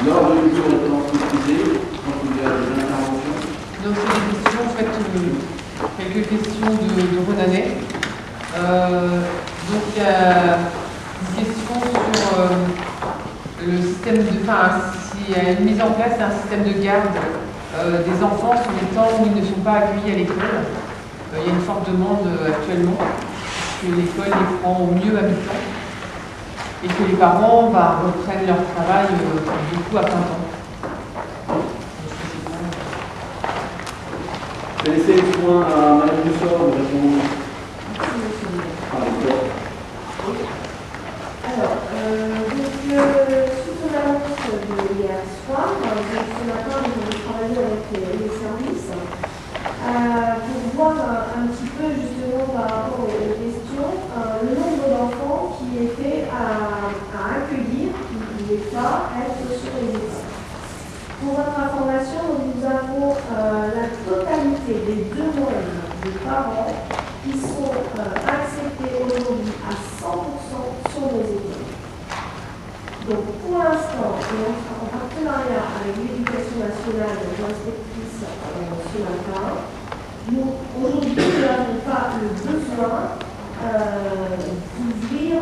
L'ordre du jour étant précisé, je pense qu'il y a des interventions. Donc, c'est des questions, en fait, quelques questions de Renanet. Donc, il y a une question sur le système de. Enfin, s'il y a une mise en place d'un système de garde des enfants sur les temps où ils ne sont pas accueillis à l'école. Il y a une forte demande actuellement, que l'école les prend au mieux à mi-temps et que les parents reprennent leur travail du coup à plein temps. Je vais laisser le soin à Madame Dussort de répondre. Alors, suite aux annonces de hier soir, ce matin, nous avons travaillé avec les services pour voir un petit peu justement par rapport aux questions, le nombre d'enfants qui étaient à accueillir, qui ne pouvaient pas être sur les écoles. Pour votre information, nous avons la totalité des demandes des parents qui sont acceptées aujourd'hui à 100% sur nos écoles. Donc pour l'instant, en partenariat avec l'Éducation nationale et l'inspectrice ce matin, aujourd'hui nous n'avons pas le besoin d'ouvrir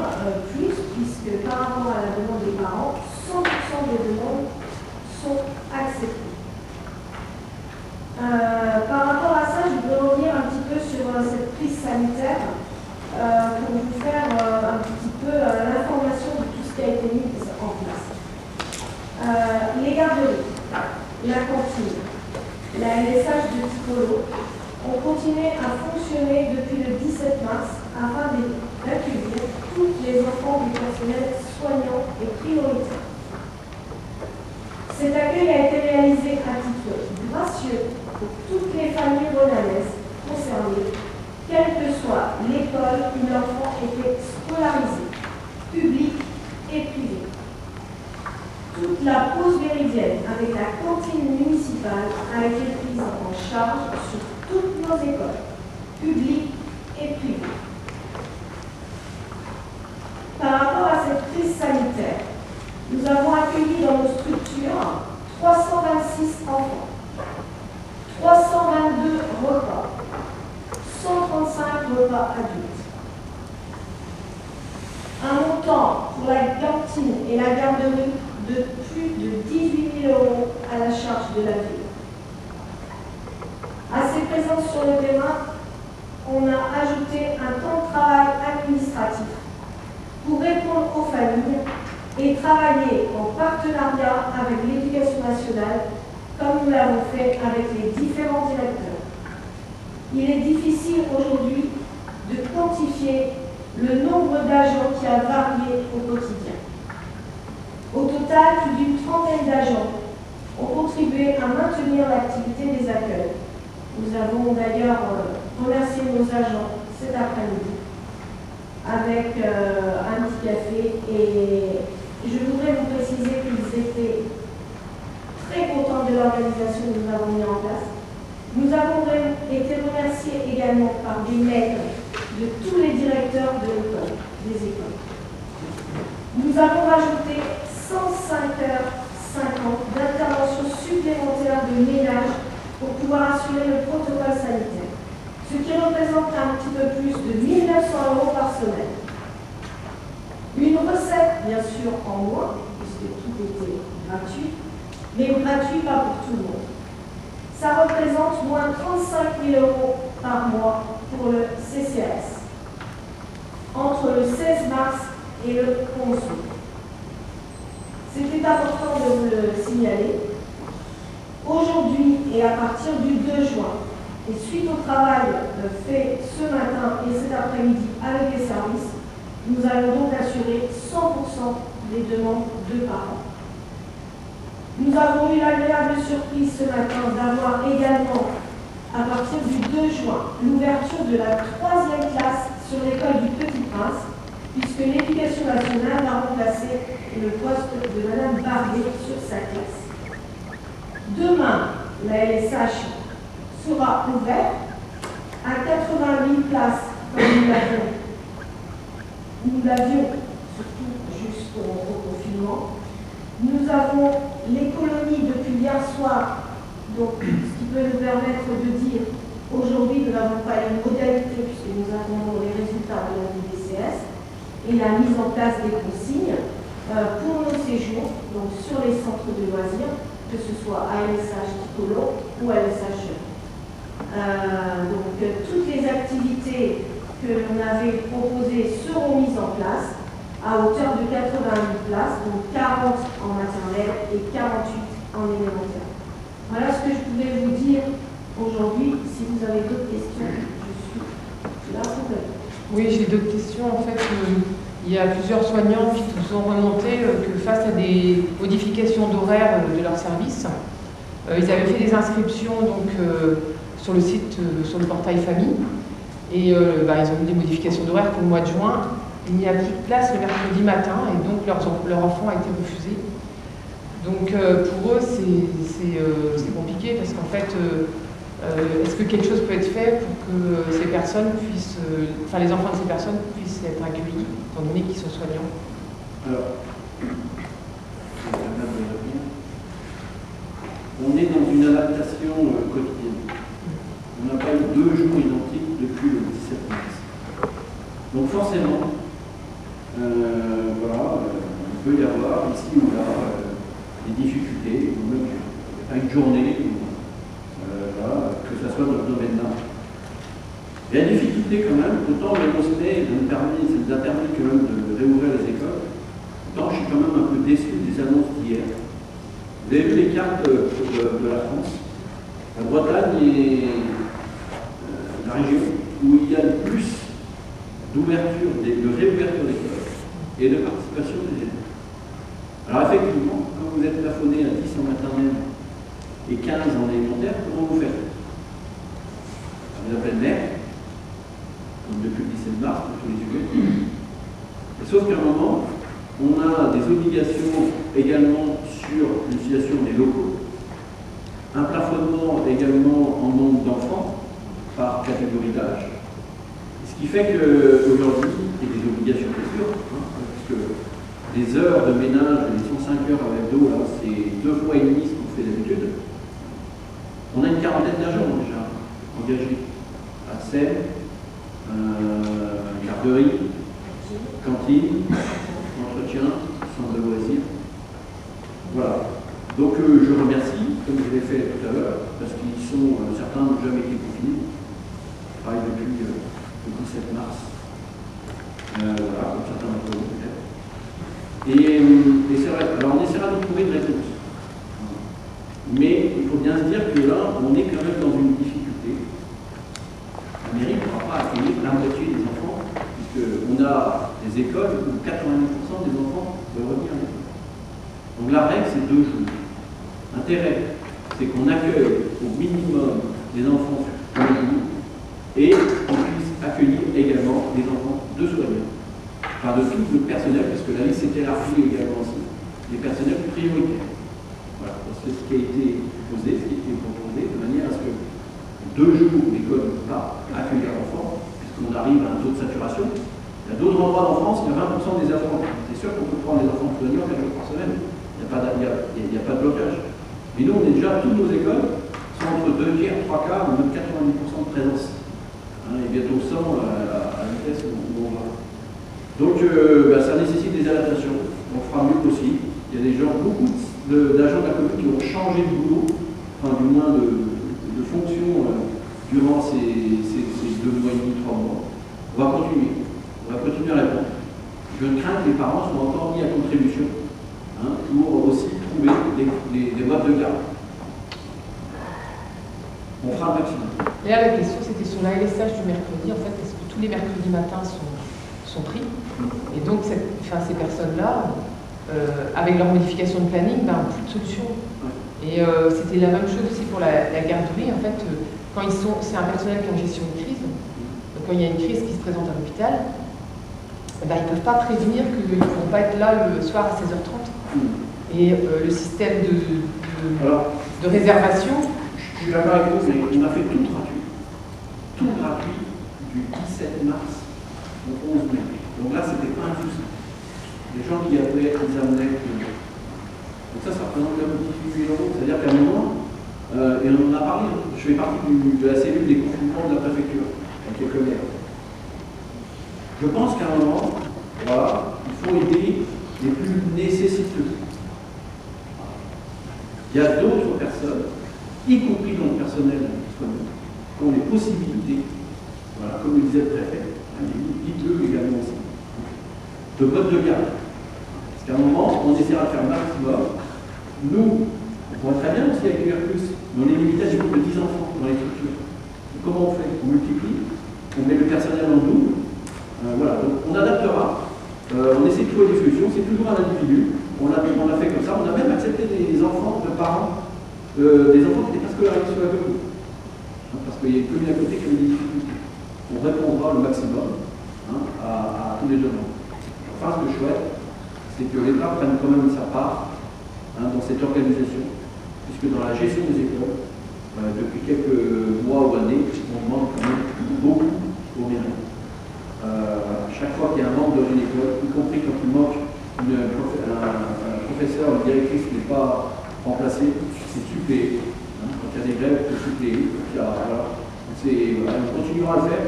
plus, puisque par rapport à la demande des parents, 100% des demandes sont acceptées. Par rapport à ça, je voudrais revenir un petit peu sur cette crise sanitaire pour vous faire un petit peu l'information de tout ce qui a été mis en place. Les garderies, la cantine, la LSH de Ticolo ont continué à fonctionner depuis le 17 mars afin d'accueillir tous les enfants du personnel soignant et prioritaire. Cet accueil a été réalisé à titre gracieux pour toutes les familles renanaises concernées, quelle que soit l'école où l'enfant était scolarisé, public et privé. Toute la pause méridienne avec la cantine municipale a été prise en charge sur toutes nos écoles, publiques et privées. Par rapport à cette crise sanitaire, nous avons accueilli dans nos structures 326 enfants, 322 repas, 135 repas adultes. Un montant pour la cantine et la garderie de plus de 18 000 € à la charge de la ville. À ces présences sur le terrain, on a ajouté un temps de travail administratif pour répondre aux familles et travailler en partenariat avec l'Éducation nationale, comme nous l'avons fait avec les différents directeurs. Il est difficile aujourd'hui de quantifier le nombre d'agents qui a varié au quotidien. Au total, plus d'une trentaine d'agents ont contribué à maintenir l'activité des accueils. Nous avons d'ailleurs remercié nos agents cet après-midi avec un petit café, et je voudrais vous préciser qu'ils étaient très contents de l'organisation que nous avons mis en place. Nous avons été remerciés également par des mails de tous les directeurs de l'école, des écoles. Nous avons rajouté 105h50 d'intervention supplémentaire de ménage pour pouvoir assurer le protocole sanitaire, ce qui représente un petit peu plus de 1 900 € par semaine. Une recette, bien sûr, en moins, puisque tout était gratuit, mais gratuit pas pour tout le monde. Ça représente moins 35 000 € par mois pour le CCAS, entre le 16 mars et le 11 août. C'était important de vous le signaler. Aujourd'hui et à partir du 2 juin, et suite au travail fait ce matin et cet après-midi avec les services, nous allons donc assurer 100% des demandes de parents. Nous avons eu l'agréable surprise ce matin d'avoir également, à partir du 2 juin, l'ouverture de la 3e classe sur l'école du Petit Prince, puisque l'Éducation nationale a remplacé le poste de Madame Barbier sur sa classe. Demain, la LSH sera ouverte à 80 000 places, comme nous l'avions surtout jusqu'au confinement. Nous avons les colonies depuis hier soir, donc ce qui peut nous permettre de dire aujourd'hui nous n'avons pas les modalités puisque nous attendons les résultats de la DCS et la mise en place des consignes pour nos séjours, donc sur les centres de loisirs, que ce soit ALSH Ticolo ou ALSH. Donc toutes les activités que l'on avait proposées seront mises en place à hauteur de 88 places, donc 40 en maternelle et 48 en élémentaire. Voilà ce que je pouvais vous dire aujourd'hui. Si vous avez d'autres questions, je suis là pour vous. Oui, j'ai d'autres questions. En fait, il y a plusieurs soignants qui nous ont remonté que face à des modifications d'horaire de leur service, ils avaient fait des inscriptions donc, sur le site, sur le portail famille, et ils ont eu des modifications d'horaire pour le mois de juin. Il n'y a plus de place le mercredi matin et donc leur enfant a été refusé. Donc pour eux, c'est compliqué parce qu'en fait, est-ce que quelque chose peut être fait pour que ces personnes puissent, les enfants de ces personnes puissent être accueillis, étant donné qu'ils sont soignants? Alors, on est dans une adaptation quotidienne. On n'a pas eu 2 jours identiques depuis le 17 mars. Donc forcément, il peut y avoir ici ou là des difficultés, ou même pas une journée, que ce soit dans ce domaine-là. Il y a une difficulté quand même, autant le conseil ça nous a permis quand même de réouvrir les écoles, autant je suis quand même un peu déçu des annonces d'hier. Vous avez vu les cartes de la France. La Bretagne est la région où il y a le plus d'ouverture, de réouverture d'écoles et de participation des élèves. Alors effectivement, quand vous êtes plafonné à 10 en maternelle et 15 en élémentaire, comment vous faites? Vous appelez le maire, comme depuis le 17 mars, pour tous les sujets. Sauf qu'à un moment, on a des obligations également sur l'utilisation des locaux, un plafonnement également en nombre d'enfants par catégorie d'âge. Ce qui fait qu'aujourd'hui, il y a des obligations, bien sûr, parce que les heures de ménage, les 105 heures avec d'eau, là, c'est 2 fois et demi ce qu'on fait d'habitude. On a une quarantaine d'agents déjà engagés. À Seine, garderie, cantine, entretien, centre de loisirs. Voilà. Donc je remercie, comme je l'ai fait tout à l'heure, parce qu'ils sont, certains n'ont jamais été confinés. Je travaille depuis le 17 mars. Voilà, comme certains d'entre vous peut-être. Et c'est vrai, alors on essaiera de trouver une réponse. Mais il faut bien se dire que là, on est quand même dans une difficulté. La mairie ne pourra pas accueillir la moitié des enfants, puisqu'on a des écoles où 90% des enfants veulent revenir à l'école. Donc la règle, c'est 2 jours. L'intérêt, c'est qu'on accueille au minimum des enfants sur 2 jours et qu'on puisse accueillir également des enfants de soignants. Enfin, de tout le personnel, parce que la liste s'est élargie également aussi, des personnels prioritaires. Voilà, c'est ce qui a été proposé, de manière à ce que 2 jours où l'école ne peut pas accueillir l'enfant, puisqu'on arrive à un taux de saturation. Il y a d'autres endroits en France, il y a 20% des enfants. C'est sûr qu'on peut prendre les enfants soignants 4 jours par semaine. Il n'y a pas de blocage. Mais nous, on est déjà, toutes nos écoles sont entre 2 tiers, 3 quarts, ou même 90% de présence. Et bientôt 100 à la vitesse où on va. Donc, ça nécessite des adaptations. On fera mieux possible. Il y a des gens, beaucoup d'agents de la commune qui ont changé de boulot, enfin du moins de fonction durant ces 2 mois et demi, 3 mois. On va continuer. On va continuer à répondre. Je crains que les parents soient encore mis à contribution pour aussi trouver des modes de garde. On fera le maximum. Et là, la question, c'était sur la LSH du mercredi. En fait, est-ce que tous les mercredis matins sont pris? Et donc, ces personnes-là, avec leur modification de planning, plus de solution. Et c'était la même chose aussi pour la garderie. En fait, c'est un personnel qui est en gestion de crise. Donc, quand il y a une crise qui se présente à l'hôpital, ils ne peuvent pas prévenir qu'ils ne pourront pas être là le soir à 16h30. Et le système de réservation. Je suis d'accord avec vous, mais on a fait tout gratuit. Tout gratuit du 17 mars au 11 mai. Donc là, c'était pas un souci. Les gens qui avaient, ils amenaient Donc ça représente quand même 18 000 euros. C'est-à-dire qu'à un moment, et on en a parlé, je fais partie de la cellule des confinements de la préfecture, avec quelques maires. Je pense qu'à un moment, voilà, il faut aider les plus nécessiteux. Il y a d'autres personnes, y compris dans le personnel disponible, qui ont les possibilités, voilà, comme le disait le préfet, dites-le également aussi, de mode de garde. Parce qu'à un moment, on essaiera de faire le maximum. Nous, on pourrait très bien aussi accueillir plus, mais on est limité à du groupe de 10 enfants dans les structures. Comment on fait? On multiplie, on met le personnel en double, voilà, donc on adaptera, on essaie de trouver des solutions, c'est toujours un individu, on a fait comme ça, on a même accepté des enfants de parents, des enfants qui n'étaient pas scolarisés sur la commune, parce qu'il y a une commune à côté qui a des difficultés. On répondra le maximum à tous les demandes. Enfin, ce que je souhaite, c'est que l'État prenne quand même sa part dans cette organisation, puisque dans la gestion des écoles, depuis quelques mois ou années, on demande quand même beaucoup aux mairies. Chaque fois qu'il y a un manque dans une école, y compris quand il manque un professeur, une directrice qui n'est pas remplacée, c'est suppléé. Quand il y a des grèves, c'est suppléé. Voilà. On continuera à le faire.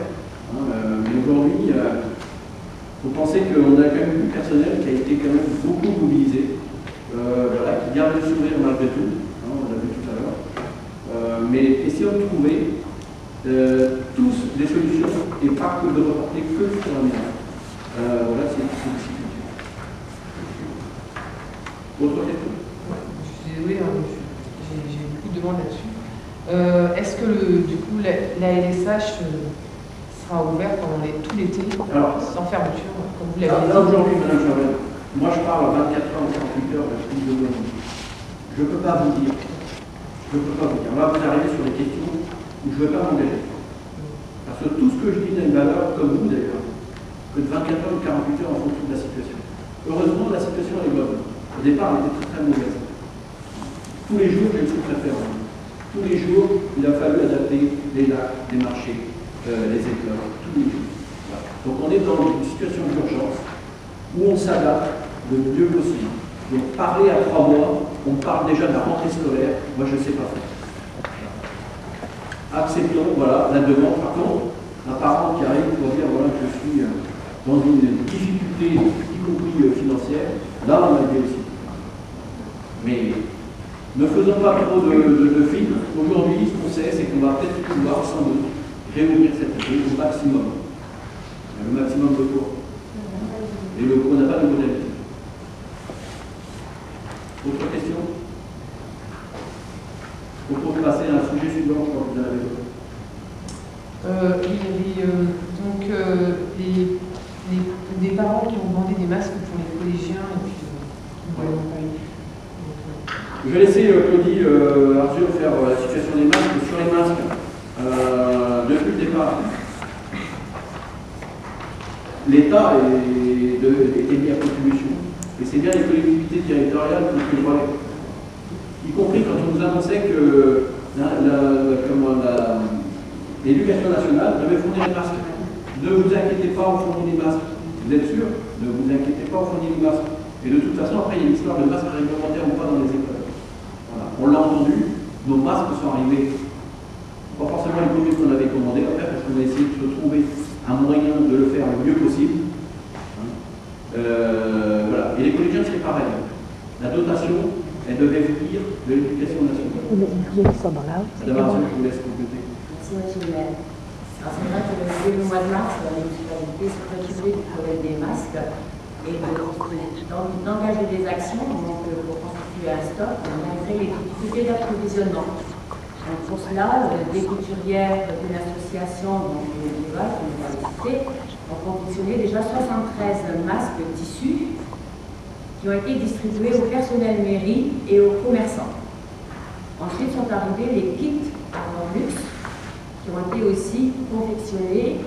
Mais aujourd'hui, il faut penser qu'on a quand même du personnel qui a été quand même beaucoup mobilisé, voilà, qui garde le sourire malgré tout, on l'a vu tout à l'heure. Mais essayons de trouver tous des solutions et pas que de reporter que sur la mairie. Voilà, c'est une difficulté. Autre question? Oui, j'ai beaucoup de demandes là-dessus. Est-ce que du coup la LSH sera ouverte pendant tout l'été, sans fermeture, comme vous l'avez dit? Là aujourd'hui, Madame Chavel, moi je parle à 24 heures ou 48 heures de prise de données. Je ne peux pas vous dire. Là, vous arrivez sur des questions où je ne vais pas m'engager. Parce que tout ce que je dis a une valeur, comme vous d'ailleurs, que de 24 heures ou 48 heures en fonction de la situation. Heureusement, la situation est bonne. Au départ, elle était très très mauvaise. Tous les jours, j'ai le sous-préfet. Tous les jours, il a fallu adapter les lacs, les marchés, les écoles, tous les jours. Voilà. Donc on est dans une situation d'urgence où on s'adapte le mieux possible. Donc parler à 3 mois, on parle déjà de la rentrée scolaire, moi je ne sais pas faire. Acceptons, voilà, la demande. Par contre, un parent qui arrive pour dire voilà, que je suis dans une difficulté, y compris financière, là on a aidé aussi. Mais ne faisons pas trop de films. Aujourd'hui, ce qu'on sait, c'est qu'on va peut-être pouvoir sans doute réouvrir cette année au maximum. Le maximum de cours. Et on n'a pas de modalité. Autre question? Pour passer à un sujet suivant, je crois que vous en avez d'autres. Il y avait donc des parents qui ont demandé des masques pour les collégiens et puis voilà. Je vais laisser Claudie Arthur faire la situation des masques. Sur les masques, depuis le départ, l'État est mis à contribution. Et c'est bien les collectivités territoriales qui ont pris le relais. Y compris quand on nous annonçait que l'éducation nationale devait fournir des masques. Ne vous inquiétez pas, on fournit des masques. Vous êtes sûr? Ne vous inquiétez pas, on fournit des masques. Et de toute façon, après, il y a une histoire de masques réglementaires ou pas dans les écoles. Voilà. On l'a entendu, nos masques sont arrivés. Pas forcément les produits qu'on avait commandés, après, parce qu'on a essayé de se trouver un moyen de le faire le mieux possible. Voilà. Et les collégiens, c'est pareil. La dotation, elle devait venir de l'éducation nationale. Madame Arthur, je vous laisse compléter. Merci, monsieur le maire. Alors, c'est vrai que dès le mois de mars, la municipalité s'est préoccupée du problème des masques et d'engager des actions donc, pour constituer un stock malgré les difficultés d'approvisionnement. Donc, pour cela, des couturières d'une association, donc médiévale, comme vous l'avez cité, ont confectionné déjà 73 masques tissus qui ont été distribués au personnel mairie et aux commerçants. Ensuite sont arrivés les kits Armor-Luxe qui ont été aussi confectionnés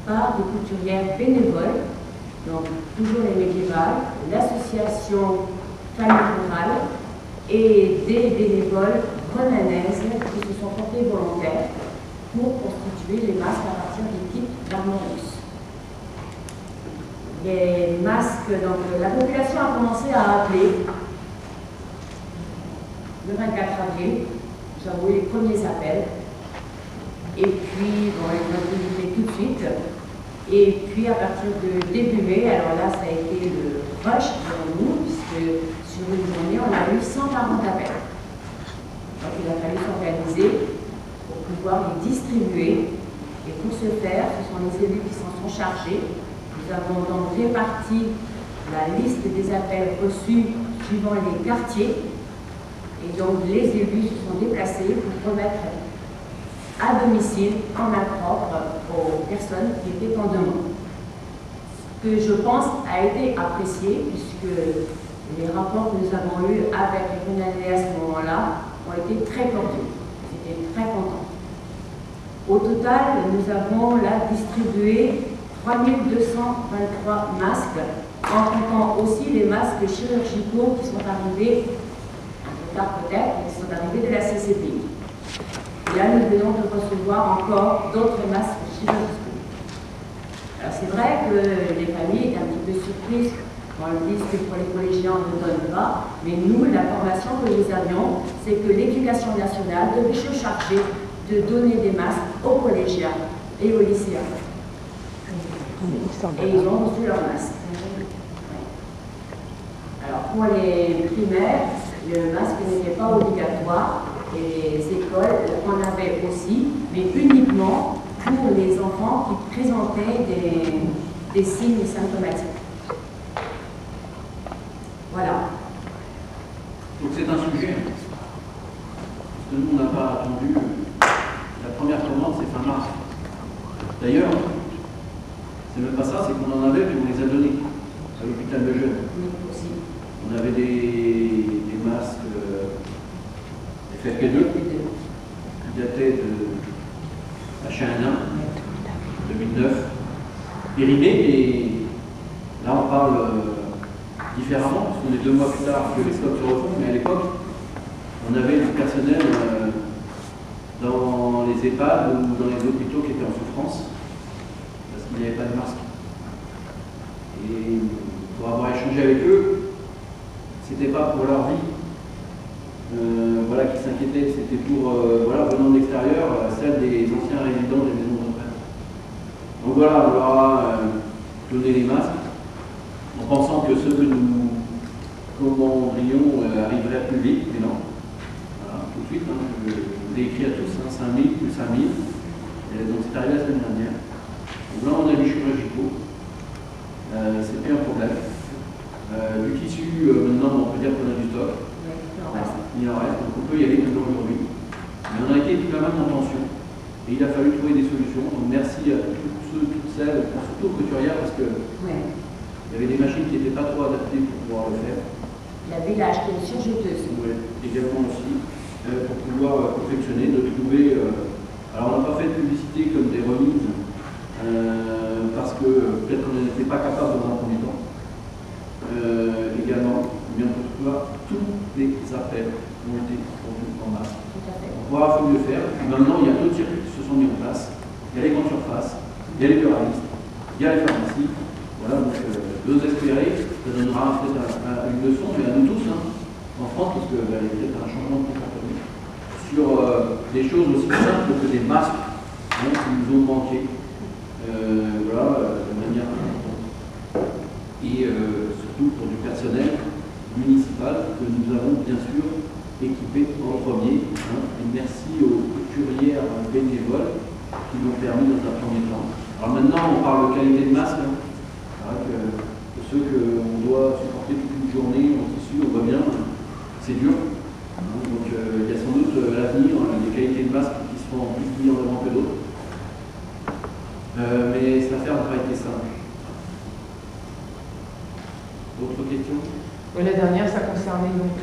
par des couturières bénévoles, donc toujours les médiévales, l'association Famille Rurale et des bénévoles grenanaises qui se sont portés volontaires pour constituer les masques à partir des kits d'Armor-Luxe. Les masques, donc la population a commencé à appeler le 24 avril, nous avons eu les premiers appels. Et puis, bon, ils ont été livrés tout de suite. Et puis, à partir de début mai, alors là, ça a été le rush pour nous, puisque sur une journée, on a eu 140 appels. Donc, il a fallu s'organiser pour pouvoir les distribuer. Et pour ce faire, ce sont les élus qui s'en sont chargés. Nous avons donc réparti la liste des appels reçus suivant les quartiers. Et donc, les élus se sont déplacés pour remettre à domicile, en main propre, aux personnes qui étaient en demande. Ce que je pense a été apprécié, puisque les rapports que nous avons eus avec les Renalais à ce moment-là ont été très cordiaux. J'étais très contente. Au total, nous avons là distribué 3223 masques, en comptant aussi les masques chirurgicaux qui sont arrivés, un peu tard peut-être, mais qui sont arrivés de la CCPI. Et là, nous venons de recevoir encore d'autres masques chirurgicaux. Alors, c'est vrai que les familles étaient un petit peu surprises quand ils disent que pour les collégiens, on ne donne pas. Mais nous, l'information que nous avions, c'est que l'Éducation nationale devait se charger de donner des masques aux collégiens et aux lycéens. Et ils ont reçu leurs masques. Alors, pour les primaires, le masque n'était pas obligatoire. Et les écoles en avaient aussi, mais uniquement pour les enfants qui présentaient des signes symptomatiques. Voilà. Donc c'est un sujet. Parce que nous, on n'a pas attendu. La première commande, c'est fin mars. D'ailleurs, c'est même pas ça, c'est qu'on en avait, puis on les a donnés à l'hôpital de Jeunes. Oui, aussi. On avait des masques FFP2 qui datait de H1N1 2009, périmés, et là on parle différemment, parce qu'on est 2 mois plus tard que les stocks se refont, mais à l'époque, on avait du personnel dans les EHPAD ou dans les hôpitaux qui étaient en souffrance, parce qu'il n'y avait pas de masque. Et pour avoir échangé avec eux, c'était pas pour leur vie. Voilà, qui s'inquiétaient, c'était pour, voilà, venant de l'extérieur, celle des anciens résidents des maisons de retraite. Donc voilà, on leur a donné les masques, en pensant que ceux que nous commanderions arriveraient plus vite, mais non. Voilà, tout de suite, hein, je vous ai écrit à tous, 5000 plus 5000, et donc c'est arrivé la semaine dernière. Donc là, on a les chirurgicaux, c'est plus un problème. Du tissu, maintenant, on peut dire qu'on a du stock. Il en reste, donc on peut y aller maintenant aujourd'hui. Mais on a été quand même en tension. Et il a fallu trouver des solutions. Donc merci à tous ceux, toutes celles, surtout aux couturières, parce que il y avait des machines qui n'étaient pas trop adaptées pour pouvoir le faire. Il a acheté une surjeteuse. Oui, également aussi, pour pouvoir confectionner, de trouver. Alors on n'a pas fait de publicité comme des remises, parce que peut-être qu'on n'était pas capable dans un premier temps. Également, mais on peut trouver tous les appels ont été pourvus en masse. Voilà, il faut mieux faire. Et maintenant, il y a d'autres circuits qui se sont mis en place. Il y a les grandes surfaces, il y a les buralistes, il y a les pharmacies. Voilà, donc j'ose espérer, ça donnera une leçon, mais à nous tous, hein, en France, parce qu'il y a peut-être un changement de comportement, sur des choses aussi simples que des masques, hein, qui nous ont manqué. Voilà, de manière importante. Et surtout pour du personnel municipal que nous avons bien sûr équipé en premier. Hein. Et merci aux couturières bénévoles qui l'ont permis dans un premier temps. Alors maintenant, on parle de qualité de masque. Hein. Voilà, que ceux qu'on doit supporter toute une journée en tissu, on voit bien, c'est dur. Hein. Donc il y a sans doute à l'avenir des qualités de masques qui seront plus mises en avant que d'autres. Mais cette affaire n'a pas été simple. D'autres questions? La dernière, ça concernait donc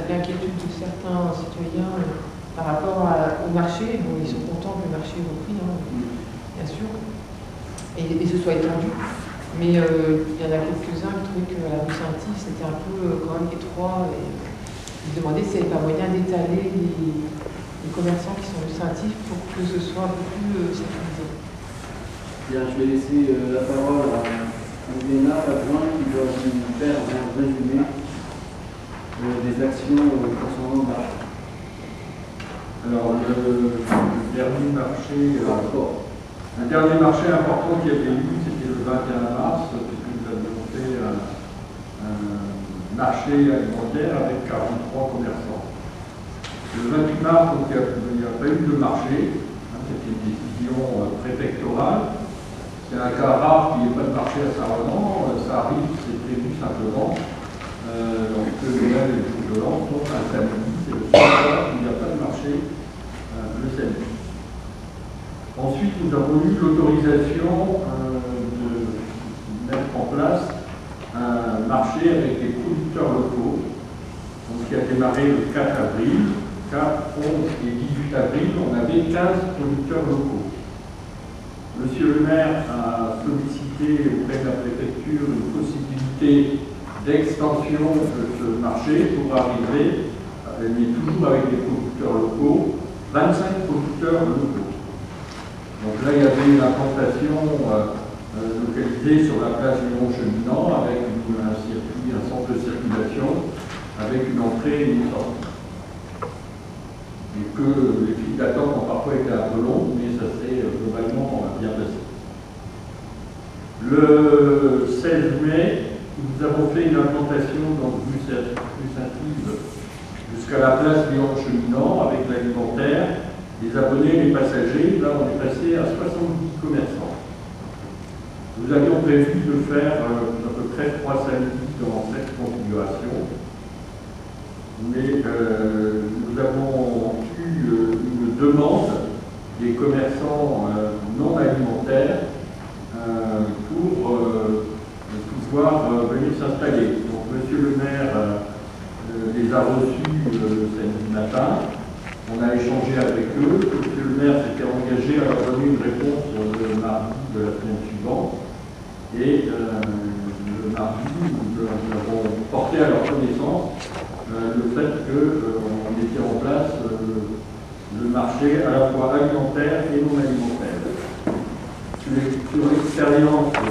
l'inquiétude de certains citoyens par rapport au marché. Bon, ils sont contents que le marché ait repris, hein, bien sûr, et ce soit étendu. Mais il y en a quelques-uns qui trouvaient que la rue Saint-Yves, c'était un peu quand même étroit. Et ils demandaient s'il n'y avait pas moyen d'étaler les commerçants qui sont rue Saint-Yves pour que ce soit un peu plus sécurisé. Bien, je vais laisser la parole à Léna, l'adjointe, qui doit nous faire un résumé de des actions concernant le marché. Alors, le dernier marché, un dernier marché important qui avait eu, c'était le 21 mars, puisque nous avions fait un marché alimentaire avec 43 commerçants. Le 28 mars, donc, il n'y a pas eu de marché, c'était une décision préfectorale. C'est un cas rare qu'il n'y ait pas de marché à Saint-Ronan, ça arrive, c'est prévu simplement. Donc Noël et le jour de l'an sont un samedi, c'est le seul fois où il n'y a pas de marché le samedi. Ensuite, nous avons eu l'autorisation de mettre en place un marché avec des producteurs locaux, donc, qui a démarré le 4 avril. 4, 11 et 18 avril, on avait 15 producteurs locaux. Monsieur le maire a sollicité auprès de la préfecture une possibilité d'extension de ce marché pour arriver, mais toujours avec des producteurs locaux, 25 producteurs locaux. Donc là, il y avait une implantation localisée sur la place Léon Cheminant avec un circuit, un centre de circulation, avec une entrée et une sortie. Et que les files d'attente ont parfois été un peu longues, mais ça s'est globalement bien passé. Le 16 mai, nous avons fait une implantation dans rue Saint-Yves jusqu'à la place Léon Cheminant avec l'alimentaire, les abonnés et les passagers. Là, on est passé à 70 commerçants. Nous avions prévu de faire à peu près 3 samedis dans cette configuration. Mais nous avons eu une demande des commerçants non alimentaires pour pouvoir venir s'installer. Donc, monsieur le maire les a reçus le samedi matin. On a échangé avec eux. Monsieur le maire s'était engagé à leur donner une réponse le mardi de la semaine suivante. Et le mardi, nous avons porté à leur connaissance le fait qu'on mettait en place le marché à la fois alimentaire et non alimentaire. Sur l'expérience du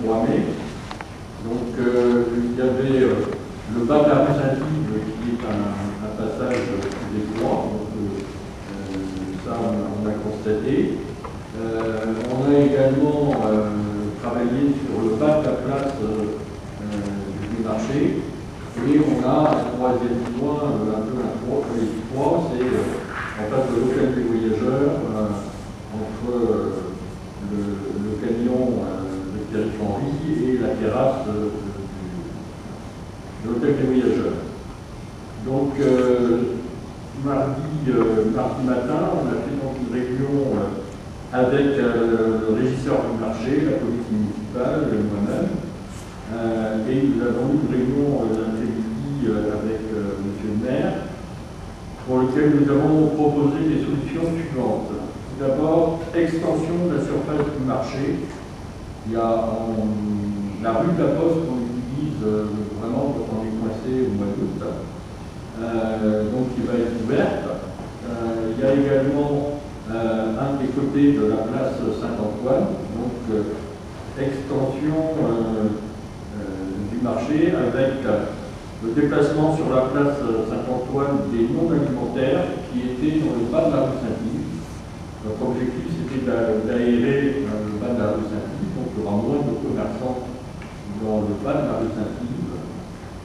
23 mai, donc il y avait le bas de la rue Saint-Yves qui est un passage étroit, donc ça on a constaté. On a également travaillé sur le bas de la place du marché. Et on a un troisième point, un peu étroit, c'est en face de l'hôtel des voyageurs, entre le camion de Pierre-Henri et la terrasse de l'hôtel des voyageurs. Donc, mardi matin, on a fait donc une réunion avec le régisseur du marché, la police municipale, moi-même. Et nous avons eu une réunion l'après-midi avec monsieur le maire, pour lequel nous avons proposé des solutions suivantes. Tout d'abord, extension de la surface du marché. Il y a la rue de la Poste qu'on utilise vraiment quand on est coincé au mois d'août, donc qui va être ouverte. Il y a également un des côtés de la place Saint-Antoine, donc extension du marché avec le déplacement sur la place Saint-Antoine des non-alimentaires qui étaient dans le bas de la rue Saint-Yves. Notre objectif c'était d'aérer le bas de la rue Saint-Yves, donc il y aura moins de commerçants dans le bas de la rue Saint-Yves.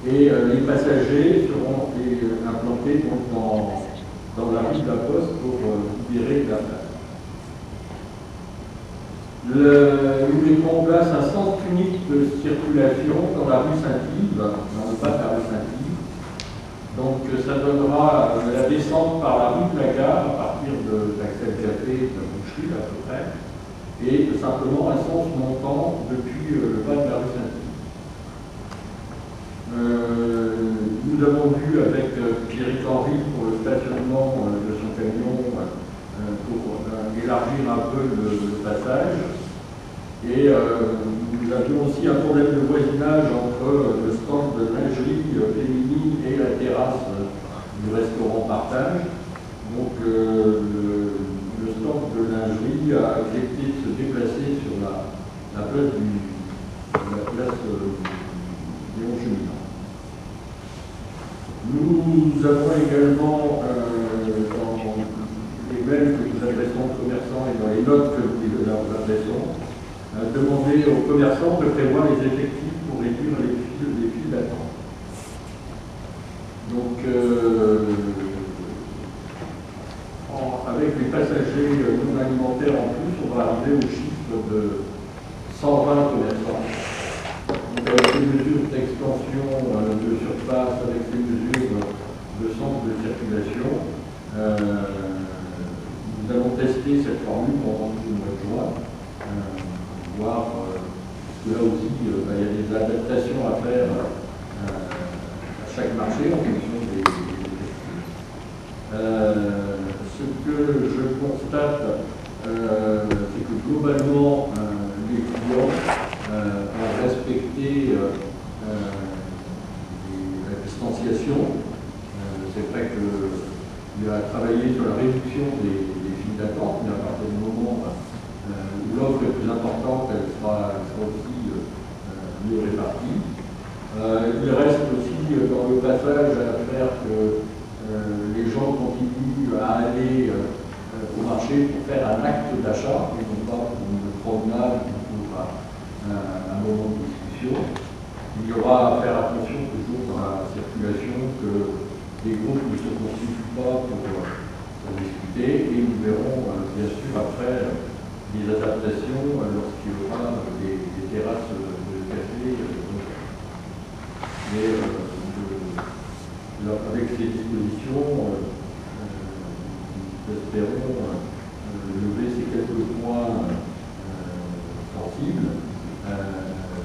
Et les passagers seront implantés donc, dans la rue de la Poste pour libérer la place. Nous mettrons en place un sens unique de circulation dans la rue Saint-Yves, dans le bas de la rue Saint-Yves. Donc ça donnera la descente par la rue de la Gare, à partir d'Axel Café, de la boucherie à peu près, et simplement un sens montant depuis le bas de la rue Saint-Yves. Nous avons vu avec Pierre-Henri pour le stationnement de son camion pour élargir un peu le passage. Et nous avions aussi un problème de voisinage entre le stand de lingerie féminine et la terrasse du restaurant Partage. Donc le stand de lingerie a accepté de se déplacer sur la place Léon Cheminant. Nous avons également, dans les mails que nous adressons aux commerçants et dans les notes que nous leur adressons, demandé aux commerçants de prévoir les effectifs pour réduire les files d'attente. Donc, avec les passagers non alimentaires en plus, on va arriver au chiffre de 120 commerçants. Donc, avec les mesures d'extension de surface, avec les mesures de centre de circulation, nous allons tester cette formule pendant tout le mois de juin, voir, parce que là aussi, il y a des adaptations à faire à chaque marché en fonction des ce que je constate, c'est que globalement, les clients ont respecté la distanciation. C'est vrai qu'il a travaillé sur la réduction des files d'attente, mais à partir du moment où l'offre est plus importante, elle sera aussi mieux répartie. Il reste aussi dans le passage à faire que les gens continuent à aller au marché pour faire un acte d'achat, et non pas pour une promenade ou pour un moment de discussion. Il y aura à faire attention toujours dans la circulation que les groupes ne se constituent pas pour discuter, et nous verrons bien sûr après les adaptations lorsqu'il y aura des terrasses de café. Mais avec ces dispositions, nous espérons lever ces quelques points sensibles.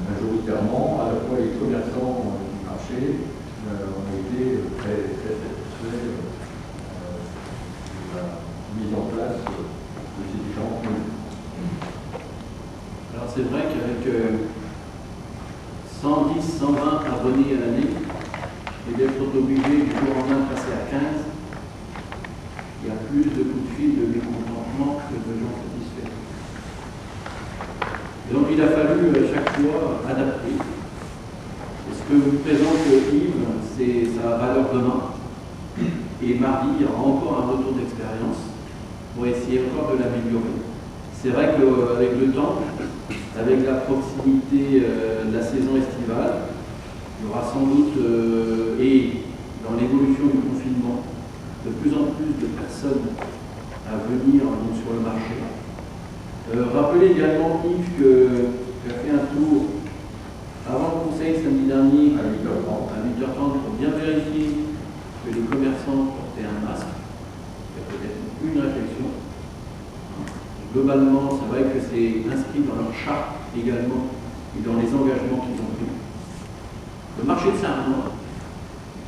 Majoritairement, à la fois les commerçants du marché ont été très satisfaits de la mise en place de ces différentes mesures. Alors c'est vrai qu'avec 110, 120 abonnés à l'année, et d'être obligé du jour au lendemain de passer à 15, il y a plus de coups de fil de mécontentement que de gens satisfaits. Et donc il a fallu chaque fois adapter. Et ce que vous présente Yves, c'est sa valeur demain. Et mardi, il y aura encore un retour d'expérience pour essayer encore de l'améliorer. C'est vrai qu'avec le temps, avec la proximité de la saison estivale, il y aura sans doute, et dans l'évolution du confinement, de plus en plus de personnes à venir donc, sur le marché. Rappelez également Yves qui a fait un tour avant le conseil samedi dernier à 8h30 pour bien vérifier que les commerçants portaient un masque. Il y a peut-être une réflexion. Globalement, c'est vrai que c'est inscrit dans leur charte également et dans les engagements qu'ils ont pris. Le marché de Saint-Romain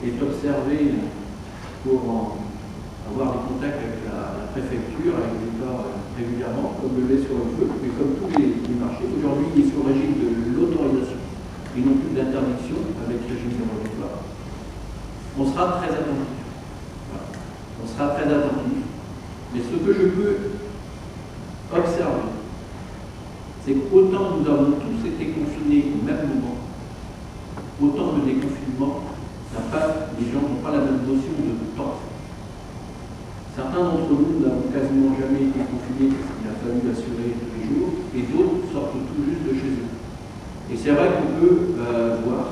est observé pour avoir des contacts avec la préfecture, avec l'État régulièrement, comme le lait sur le feu, mais comme tous les marchés. Aujourd'hui, il est sous le régime de l'autorisation et non plus d'interdiction avec le régime dérogatoire. On sera très attentif. Voilà. On sera très attentif. Mais ce que je peux observer, c'est qu'autant nous avons tous été confinés au même moment, autant le déconfinement, les gens n'ont pas la même notion de temps. Certains d'entre nous n'avons quasiment jamais été confinés parce qu'il a fallu l'assurer tous les jours, et d'autres sortent tout juste de chez eux. Et c'est vrai qu'on peut voir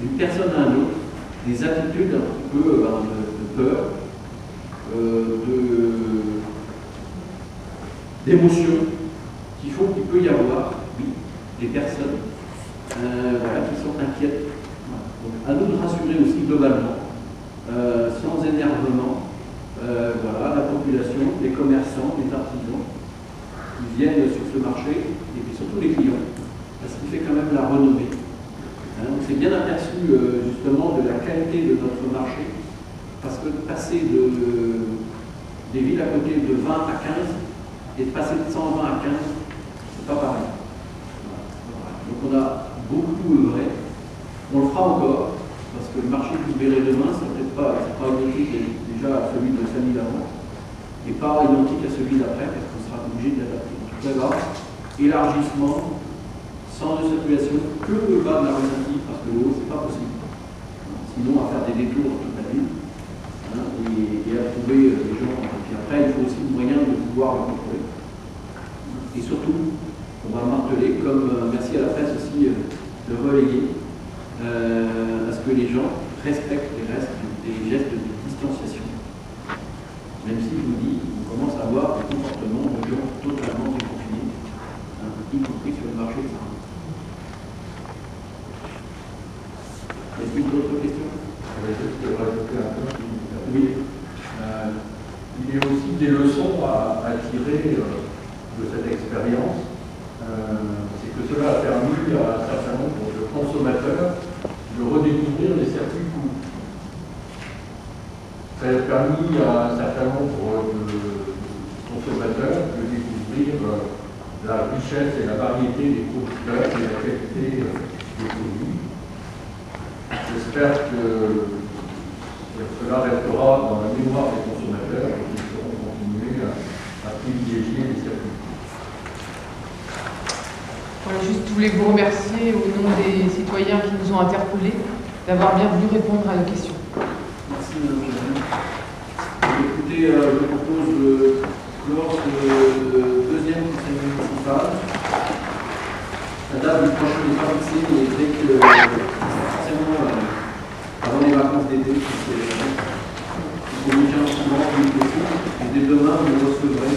d'une personne à une autre des attitudes un petit peu de peur, d'émotion, qui font qu'il peut y avoir, oui, des personnes qui sont inquiètes. Donc, à nous de rassurer aussi globalement, sans énervement, la population, les commerçants, les artisans qui viennent sur ce marché, et puis surtout les clients, parce qu'il fait quand même la renommée. On s'est bien aperçu justement de la qualité de notre marché, parce que de passer des villes à côté de 20 à 15 et de passer de 120 à 15, c'est pas pareil. Voilà. Donc on a beaucoup œuvré. On le fera encore, parce que le marché que vous verrez demain, c'est peut-être pas identique déjà à celui de samedi d'avant, et pas identique à celui d'après, parce qu'on sera obligé de l'adapter. D'abord, élargissement, centre de circulation, que le bas de la rue Saint-Yves, parce que le haut, c'est pas possible. Si sinon à faire des détours toute la ville, hein, et à trouver des gens. Et puis après, il faut aussi le moyen de pouvoir le contrôler. Et surtout, on va marteler, comme merci à la presse aussi de relayer, à ce que les gens respectent des gestes de distanciation. Même si je vous dis, on commence à avoir des comportements de gens totalement déconfinés, hein, y compris sur le marché de travail. Est-ce qu'il y a d'autres questions? Je vais juste rajouter un peu. Oui. Il y a aussi des leçons à tirer de cette expérience. C'est que cela a permis à un certain nombre de consommateurs de redécouvrir les circuits courts. Ça a permis à un certain nombre de consommateurs de découvrir la richesse et la variété des producteurs et la qualité des produits. J'espère que cela restera dans la mémoire des consommateurs et qu'ils pourront continuer à privilégier les circuits. Voilà, juste je voulais vous remercier au nom des citoyens qui nous ont interpellés d'avoir bien voulu répondre à nos questions. Merci, Madame Gérin. Écoutez, je propose de clore ce deuxième conseil municipal. La date du prochain n'est pas fixée, mais dès que, forcément, avant les vacances d'été, il faut vous tenir au courant du possible. Et dès demain, vous recevrez